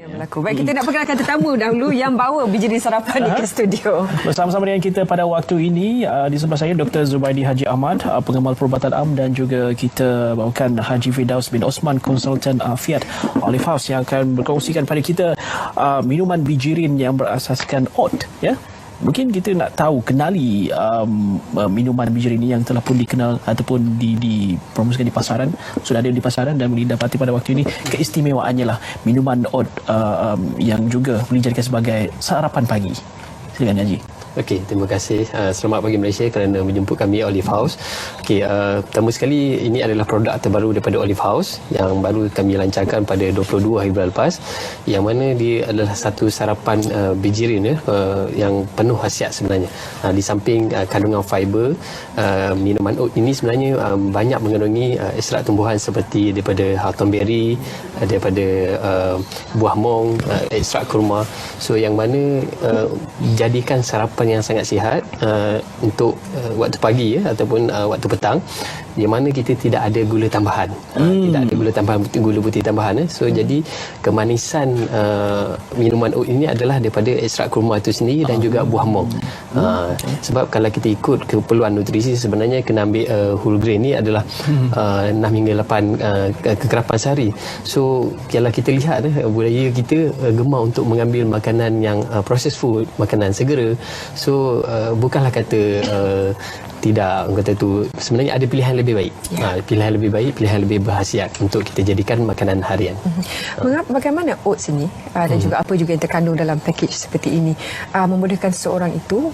Yang berlaku. Baik, kita nak perkenalkan tetamu dahulu yang bawa biji sarapan ni ke studio. Bersama-sama dengan kita pada waktu ini di sebelah saya Dr. Zubaidi Haji Ahmad, pengamal perubatan am, dan juga kita bawakan Haji Firdaus bin Osman, konsultan Fiat Olive House, yang akan berkongsikan pada kita minuman bijirin yang berasaskan oat, ya. Mungkin kita nak tahu, kenali minuman bijirin ini yang telah pun dikenal ataupun dipromosikan di pasaran, sudah ada di pasaran dan boleh dapati pada waktu ini. Keistimewaannya lah minuman oat yang juga boleh dijadikan sebagai sarapan pagi. Silakan Haji. Okey, terima kasih. Selamat pagi Malaysia kerana menjemput kami Olive House. Okey, pertama sekali ini adalah produk terbaru daripada Olive House yang baru kami lancarkan pada 22 hari bulan lepas, yang mana dia adalah satu sarapan bijirin yang penuh khasiat sebenarnya. Di samping kandungan fiber, minuman oat ini sebenarnya banyak mengandungi ekstrak tumbuhan seperti daripada hawthornberry, daripada buah mong, ekstrak kurma. So yang mana jadikan sarapan yang sangat sihat untuk waktu pagi ataupun waktu petang, di mana kita tidak ada gula tambahan. Tidak ada gula tambahan, gula putih tambahan. So jadi kemanisan minuman oat ini adalah daripada ekstrak kurma itu sendiri dan juga buah mong. Sebab kalau kita ikut keperluan nutrisi, sebenarnya kena ambil whole grain ni adalah 6 hingga 8 kekerapan sehari. So kalau kita lihat budaya kita gemar untuk mengambil makanan yang processed food, makanan segera. So bukanlah kata tidak, orang kata tu sebenarnya ada pilihan lebih baik. Pilihan lebih baik, pilihan lebih berkhasiat untuk kita jadikan makanan harian. Bagaimana oats ini dan juga apa juga yang terkandung dalam package seperti ini memudahkan seseorang itu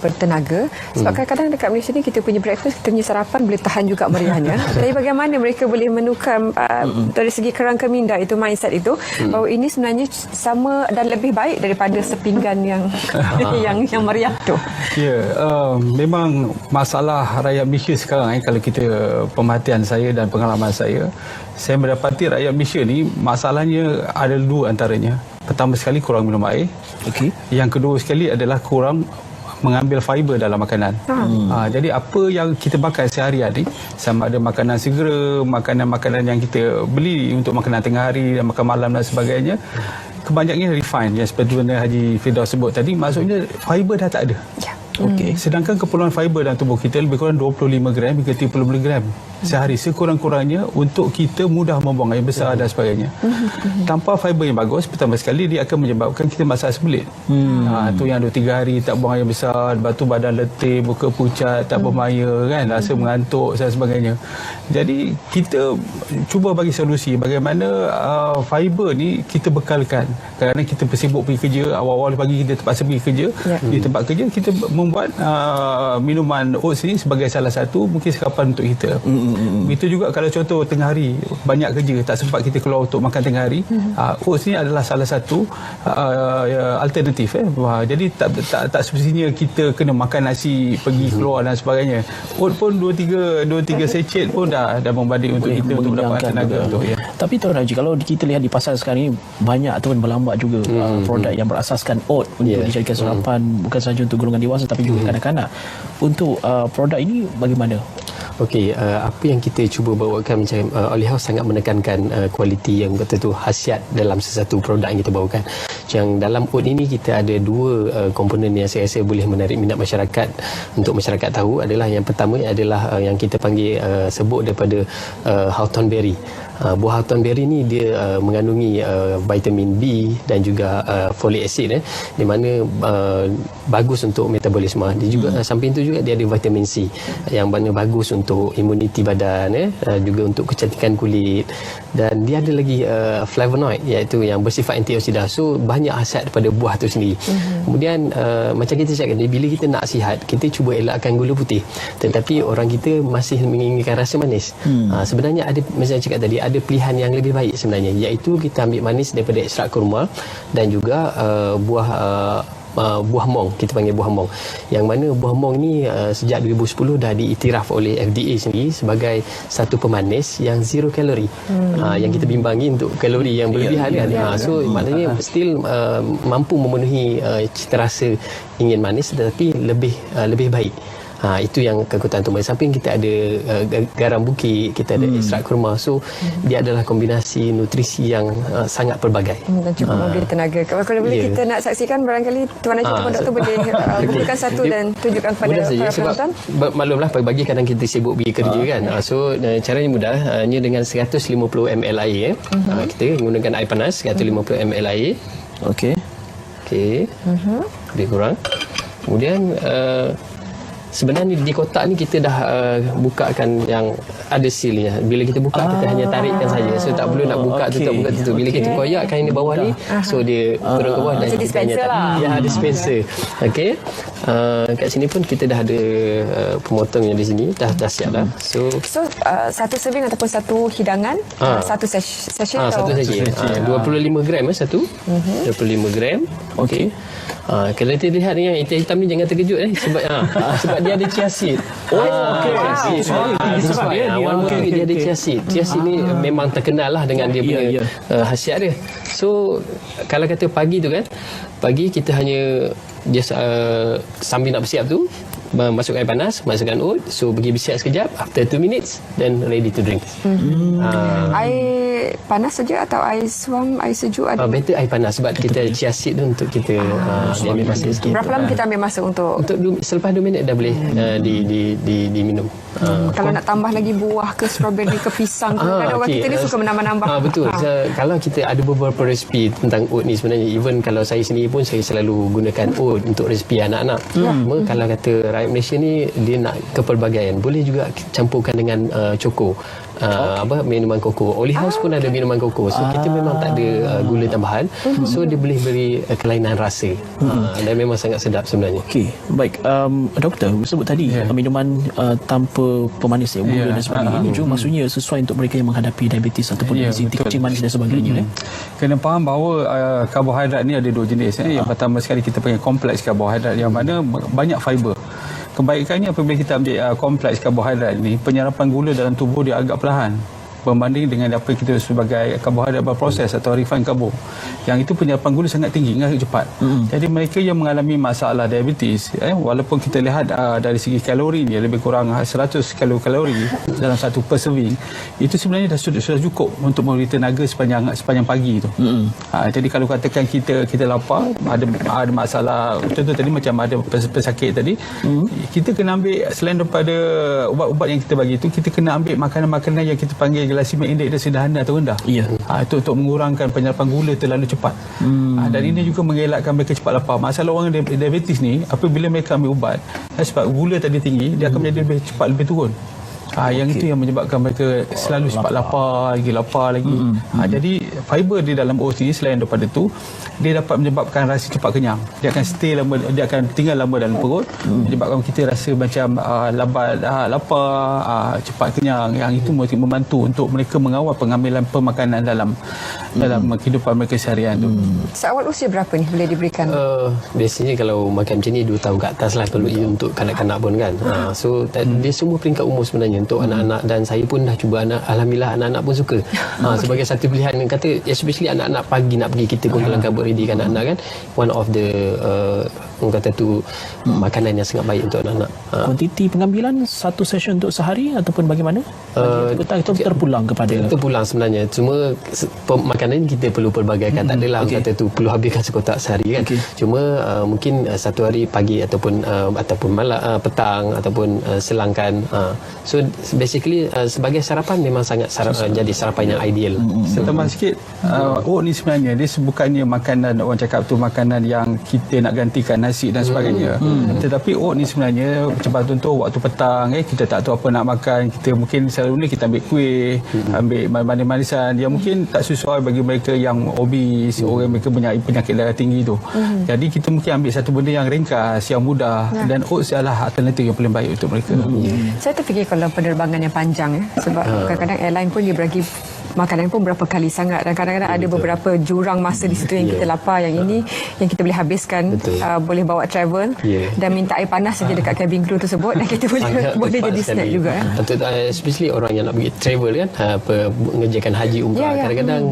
bertenaga? Sebab kadang-kadang dekat Malaysia ni kita punya breakfast, kita punya sarapan boleh tahan juga meriahnya. Tapi bagaimana mereka boleh menukar dari segi kerangka minda itu, mindset itu, bahawa ini sebenarnya sama dan lebih baik daripada sepinggan yang yang meriah tu. Ya, memang masalah rakyat Malaysia sekarang, kalau kita pemerhatian saya dan pengalaman saya mendapati rakyat Malaysia ni masalahnya ada dua antaranya. Pertama sekali kurang minum air. Yang kedua sekali adalah kurang mengambil fiber dalam makanan. Jadi apa yang kita makan sehari-hari, sama ada makanan segera, makanan-makanan yang kita beli untuk makanan tengah hari dan makan malam dan sebagainya, kebanyakannya refined, yang seperti mana Haji Firdaus sebut tadi, maksudnya fiber dah tak ada. Sedangkan keperluan fiber dalam tubuh kita lebih kurang 25 gram hingga 30 gram sehari sekurang-kurangnya untuk kita mudah membuang air besar dan sebagainya. Tanpa fiber yang bagus, pertama sekali dia akan menyebabkan kita masalah sembelit. Tu yang 2-3 hari tak buang air besar, lepas tu badan letih, muka pucat, tak bermaya kan, rasa mengantuk dan sebagainya. Jadi kita cuba bagi solusi bagaimana fiber ni kita bekalkan. Kadang-kadang kita bersibuk pergi kerja, awal-awal pagi kita terpaksa pergi kerja. Di tempat kerja kita membuat minuman oats ni sebagai salah satu mungkin sarapan untuk kita. Begitu juga kalau contoh tengah hari banyak kerja, tak sempat kita keluar untuk makan tengah hari, oats ni adalah salah satu alternatif. Jadi tak semestinya kita kena makan nasi pergi keluar dan sebagainya. Oats pun 2-3 sachet pun dah membanding untuk kita untuk mendapatkan tenaga untuk. Tapi Tuan Haji, kalau kita lihat di pasar sekarang ini banyak ataupun berlambak juga produk yang berasaskan oat untuk dijadikan sarapan, bukan sahaja untuk golongan dewasa tapi juga kanak-kanak. Untuk produk ini bagaimana? Okey, apa yang kita cuba bawakan macam Olive House sangat menekankan kualiti yang kata tu khasiat dalam sesuatu produk yang kita bawakan. Yang dalam oat ini kita ada dua komponen yang saya rasa boleh menarik minat masyarakat untuk masyarakat tahu. Adalah yang pertama adalah yang kita panggil sebut daripada hawthornberry. Buah hawthornberry ni dia mengandungi vitamin B dan juga folic acid, di mana bagus untuk metabolisme. Dia juga samping itu juga dia ada vitamin C yang mana bagus untuk imuniti badan, juga untuk kecantikan kulit, dan dia ada lagi flavonoid iaitu yang bersifat antioksidan. So banyak khasiat daripada buah tu sendiri. Kemudian macam kita cakap tadi, bila kita nak sihat kita cuba elakkan gula putih, tetapi orang kita masih menginginkan rasa manis. Sebenarnya ada, macam cakap tadi, ada pilihan yang lebih baik sebenarnya, iaitu kita ambil manis daripada ekstrak kurma dan juga buah mong, kita panggil buah mong, yang mana buah mong ni sejak 2010 dah diiktiraf oleh FDA sendiri sebagai satu pemanis yang zero kalori. Yang kita bimbangi untuk kalori yang berlebihan kan. So maknanya still mampu memenuhi cita rasa ingin manis tetapi lebih baik. Itu yang kekuatan untuk manis. Samping kita ada garam bukit, kita ada ekstrak kurma. So dia adalah kombinasi nutrisi yang sangat pelbagai. Dan cukup memberi tenaga. Kalau boleh kita nak saksikan, barangkali Tuan Haji ataupun Doktor boleh bukakan satu dan tunjukkan kepada mudah saja, para sebab penonton. maklumlah pagi-pagi kadang kita sibuk pergi kerja kan. So caranya mudah, hanya dengan 150 ml air. Kita gunakan air panas 150 ml air. Okey. Lebih kurang. Kemudian sebenarnya di kotak ni kita dah bukakan yang ada sealnya. Bila kita buka kita hanya tarikkan saja. So tak perlu nak buka tutup. Bila kita koyakkan ini bawah ni, so dia turun ke bawah dan Macam kita hanya dispenser lah. Ya, dispenser. Okey. Kat sini pun kita dah ada pemotongnya di sini, dah siap dah. So satu serving ataupun satu hidangan, satu sachet satu saja. 25 gram satu. 25 gram. Okey. Kalau kita lihat ni yang hitam ni jangan terkejut sebab dia ada chia seed. Okey. Sebab dia ada chia seed. Chia seed ni memang terkenal lah dengan dia punya khasiat dia. So kalau kata pagi tu kan, pagi kita hanya sambil nak bersiap tu, masukkan air panas, masukkan oat, so pergi bersiap sekejap, after 2 minutes then ready to drink. Air panas saja atau air suam, air sejuk ada? Better air panas sebab kita chia seed tu untuk kita dia ambil masa sikit. Berapa lama kita ambil masa untuk selepas 2 minit dah boleh diminum. kalau nak tambah lagi buah ke strawberry ke pisang ke, kadang orang kita ni suka menambah-nambah. Betul. Kalau kita ada beberapa resipi tentang oat ni, sebenarnya even kalau saya sendiri pun saya selalu gunakan oat untuk resipi anak-anak. Cuma kalau kata rakyat Malaysia ni dia nak kepelbagaian, boleh juga campurkan dengan coko. Minuman koko. Oli House pun ada minuman koko. So kita memang tak ada gula tambahan. So dia boleh beri kelainan rasa. Dan memang sangat sedap sebenarnya. Okey, baik. Doktor sebut tadi minuman tanpa pemanis gula dan sebagainya. Ini juga maksudnya sesuai untuk mereka yang menghadapi diabetes ataupun obesiti, kencing manis dan sebagainya. Kena faham bahawa karbohidrat ni ada 2 jenis. Yang pertama sekali kita panggil kompleks karbohidrat, yang mana banyak fiber. Kebaikannya apabila kita ambil kompleks karbohidrat ni, penyerapan gula dalam tubuh dia agak perlahan berbanding dengan apa kita sebagai karbohidrat berproses atau refined karbo. Yang itu penyerapan gula sangat tinggi, sangat cepat. Jadi mereka yang mengalami masalah diabetes, walaupun kita lihat dari segi kalori dia lebih kurang 100 kalori dalam satu per serving, itu sebenarnya sudah cukup untuk memberi tenaga sepanjang pagi itu. Jadi kalau katakan kita lapar, ada masalah, contoh tadi macam ada pesakit tadi, kita kena ambil selain daripada ubat-ubat yang kita bagi itu, kita kena ambil makanan-makanan yang kita panggil glycemic index dia sederhana atau rendah. Itu untuk mengurangkan penyerapan gula terlalu cepat. Dan ini juga mengelakkan mereka cepat lapar. Masalah orang diabetes ni, apabila mereka ambil ubat, sebab gula tadi tinggi, dia akan menjadi lebih cepat lebih turun. Yang itu yang menyebabkan mereka selalu cepat lapar lagi. Jadi fiber di dalam oat ini selain daripada itu, dia dapat menyebabkan rasa cepat kenyang. Dia akan stay lama, dia akan tinggal lama dalam perut, menyebabkan kita rasa macam lambat lapar, cepat kenyang. Yang itu membantu untuk mereka mengawal pengambilan pemakanan dalam kehidupan mereka seharian tu. Seawal usia berapa ni boleh diberikan? Biasanya kalau makan macam ni 2 tahun ke atas lah kalau untuk kanak-kanak pun kan. So dia semua peringkat umur sebenarnya untuk anak-anak, dan saya pun dah cuba alhamdulillah anak-anak pun suka. Sebagai satu pilihan yang kata, especially anak-anak pagi nak pergi kita kumpulkan karbo ready kan anak-anak kan, one of the orang kata tu makanan yang sangat baik untuk anak-anak. Kuantiti pengambilan satu session untuk sehari ataupun bagaimana? Kita terpulang kepada terpulang sebenarnya, cuma makanan kita perlu pelbagaikan. Tak adalah orang kata tu perlu habiskan sekotak sehari kan. Cuma mungkin satu hari pagi ataupun malam, petang ataupun selangkan. So basically sebagai sarapan memang sangat jadi sarapan yang ideal. Saya tambah sikit, oat ni sebenarnya dia bukannya makanan, orang cakap tu makanan yang kita nak gantikan nasi dan sebagainya. Tetapi oat ni sebenarnya macam contoh waktu petang, kita tak tahu apa nak makan, kita mungkin selalu ni kita ambil kuih, ambil manis-manisan yang mungkin tak sesuai bagi mereka yang obes, orang mereka punya penyakit darah tinggi tu. Jadi kita mungkin ambil satu benda yang ringkas, yang mudah, dan oats adalah alternatif yang paling baik untuk mereka. Saya terfikir kalau penerbangan yang panjang sebab kadang-kadang airline pun dia bagi makanan pun berapa kali sangat, dan kadang-kadang ada beberapa jurang masa di situ yang kita lapar, yang ini yang kita boleh habiskan, boleh bawa travel dan minta air panas saja dekat cabin crew tersebut, dan kita boleh jadi snack juga. Untuk especially orang yang nak pergi travel kan, mengerjakan haji umrah, kadang-kadang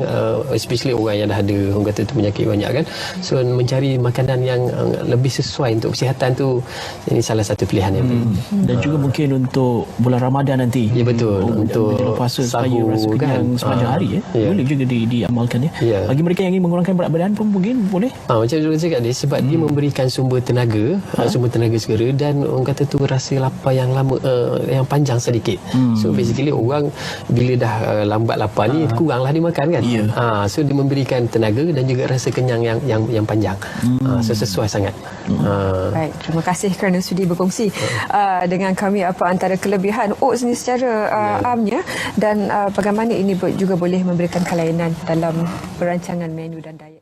especially orang yang dah ada orang kata tu penyakit banyak kan, so mencari makanan yang lebih sesuai untuk kesihatan tu, ini salah satu pilihan yang baik. Dan juga mungkin untuk bulan Ramadan nanti. Ya betul, untuk menjelang puasa supaya sahur rasa kenyang sepanjang hari boleh juga diamalkan Bagi mereka yang ingin mengurangkan berat badan pun mungkin boleh. Macam saya cakap dia, sebab dia memberikan sumber tenaga, sumber tenaga segera, dan orang kata tu rasa lapar yang lama, yang panjang sedikit. So basically orang bila dah lambat lapar ni kuranglah dia makan kan. So dia memberikan tenaga dan juga rasa kenyang yang panjang. So sesuai sangat. Baik, terima kasih kerana sudi berkongsi dengan kami apa antara kelebihan oats ni secara amnya, dan bagaimana ini juga boleh memberikan kelainan dalam perancangan menu dan diet.